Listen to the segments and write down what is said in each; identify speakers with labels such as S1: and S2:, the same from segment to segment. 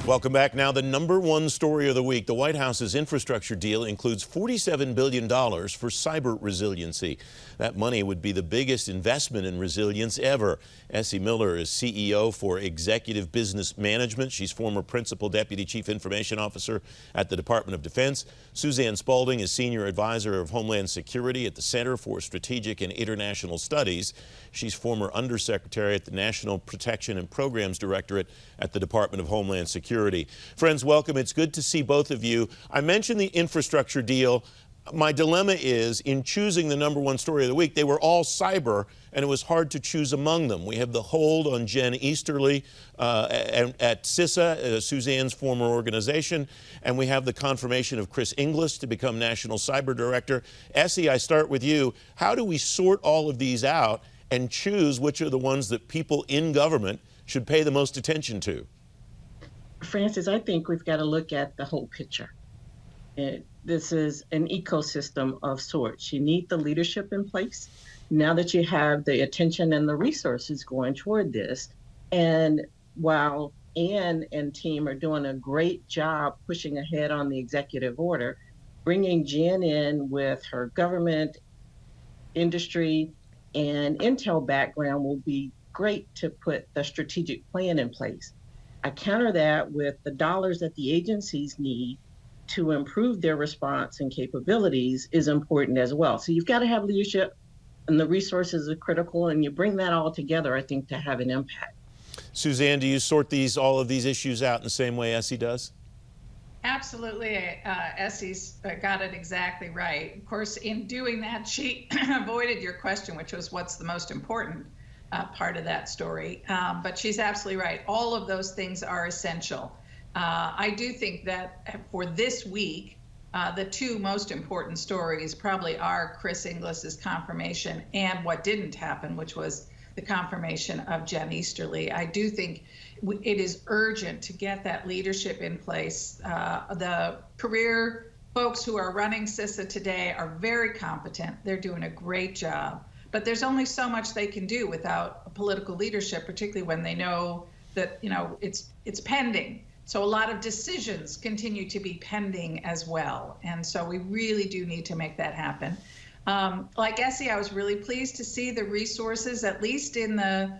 S1: Welcome back. Now, the #1 story of the week. The White House's infrastructure deal includes $47 billion for cyber resiliency. That money would be the biggest investment in resilience ever. Essye Miller is CEO for Executive Business Management. She's former Principal Deputy Chief Information Officer at the Department of Defense. Suzanne Spaulding is Senior Advisor of Homeland Security at the Center for Strategic and International Studies. She's former Undersecretary at the National Protection and Programs Directorate at the Department of Homeland Security. Friends, welcome. It's good to see both of you. I mentioned the infrastructure deal. My dilemma is, in choosing the #1 story of the week, they were all cyber, and it was hard to choose among them. We have the hold on Jen Easterly at CISA, Suzanne's former organization, and we have the confirmation of Chris Inglis to become National Cyber Director. Essye, I start with you. How do we sort all of these out and choose which are the ones that people in government should pay the most attention to?
S2: Francis, I think we've got to look at the whole picture. This is an ecosystem of sorts. You need the leadership in place now that you have the attention and the resources going toward this. And while Ann and team are doing a great job pushing ahead on the executive order, bringing Jen in with her government, industry, and intel background will be great to put the strategic plan in place. I counter that with the dollars that the agencies need to improve their response and capabilities is important as well. So you've got to have leadership, and the resources are critical, and you bring that all together, I think, to have an impact.
S1: Suzanne, do you sort all of these issues out in the same way Essye does?
S3: Absolutely. Essie's got it exactly right. Of course, in doing that, she avoided your question, which was what's the most important part of that story. But she's absolutely right. All of those things are essential. I do think that for this week, the two most important stories probably are Chris Inglis's confirmation and what didn't happen, which was the confirmation of Jen Easterly. I do think it is urgent to get that leadership in place. The career folks who are running CISA today are very competent. They're doing a great job. But there's only so much they can do without political leadership, particularly when they know that, it's pending. So a lot of decisions continue to be pending as well. And so we really do need to make that happen. Like Essye, I was really pleased to see the resources, at least in the,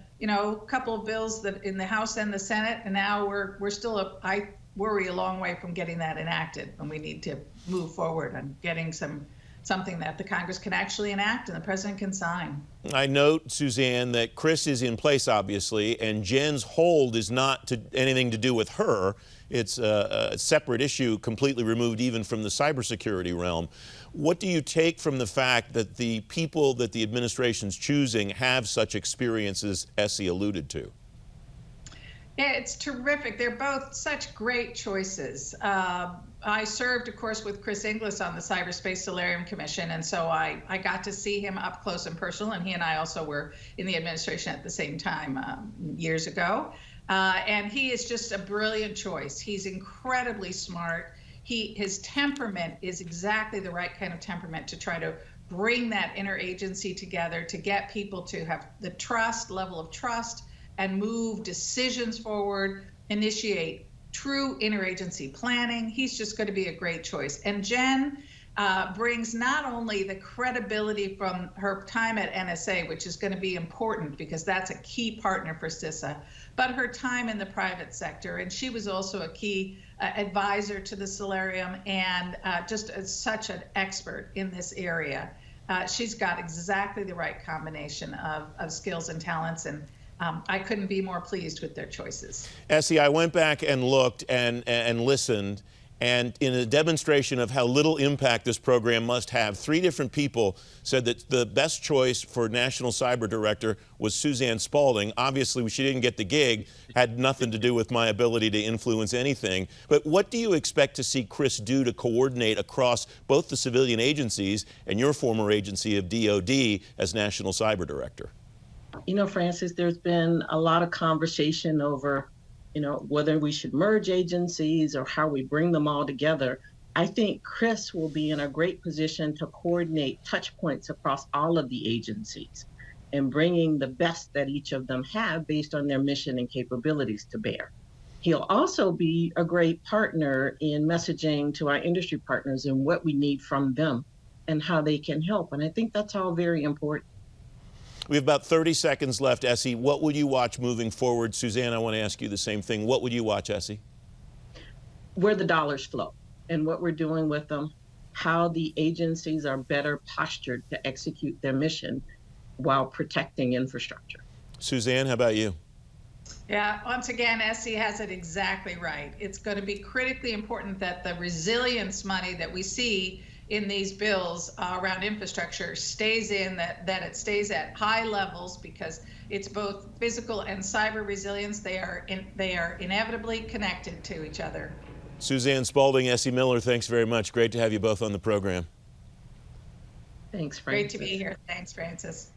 S3: couple of bills that in the House and the Senate. And now we're still, I worry, a long way from getting that enacted. And we need to move forward on getting something that the Congress can actually enact and the president can sign.
S1: I note, Suzanne, that Chris is in place, obviously, and Jen's hold is not anything to do with her. It's a separate issue, completely removed even from the cybersecurity realm. What do you take from the fact that the people that the administration's choosing have such experiences Essye alluded to?
S3: Yeah, it's terrific. They're both such great choices. I served, of course, with Chris Inglis on the Cyberspace Solarium Commission, and so I got to see him up close and personal, and he and I also were in the administration at the same time years ago. And he is just a brilliant choice. He's incredibly smart. His temperament is exactly the right kind of temperament to try to bring that interagency together, to get people to have the level of trust, and move decisions forward, initiate true interagency planning. He's just going to be a great choice. And Jen brings not only the credibility from her time at NSA, which is going to be important because that's a key partner for CISA, but her time in the private sector. And she was also a key advisor to the Solarium and just such an expert in this area. She's got exactly the right combination of skills and talents, and I couldn't be more pleased with their choices.
S1: Essye, I went back and looked and listened, and in a demonstration of how little impact this program must have, 3 different people said that the best choice for National Cyber Director was Suzanne Spaulding. Obviously, she didn't get the gig, had nothing to do with my ability to influence anything. But what do you expect to see Chris do to coordinate across both the civilian agencies and your former agency of DOD as National Cyber Director?
S2: Francis, there's been a lot of conversation over, whether we should merge agencies or how we bring them all together. I think Chris will be in a great position to coordinate touch points across all of the agencies and bringing the best that each of them have based on their mission and capabilities to bear. He'll also be a great partner in messaging to our industry partners and what we need from them and how they can help. And I think that's all very important.
S1: We have about 30 seconds left, Essye. What will you watch moving forward? Suzanne, I want to ask you the same thing. What would you watch, Essye?
S2: Where the dollars flow and what we're doing with them, how the agencies are better postured to execute their mission while protecting infrastructure.
S1: Suzanne, how about you?
S3: Yeah, once again, Essye has it exactly right. It's going to be critically important that the resilience money that we see in these bills around infrastructure stays in, that it stays at high levels, because it's both physical and cyber resilience. They are inevitably connected to each other.
S1: Suzanne Spaulding, Essye Miller, thanks very much. Great to have you both on the program.
S2: Thanks, Francis.
S3: Great to be here. Thanks, Francis.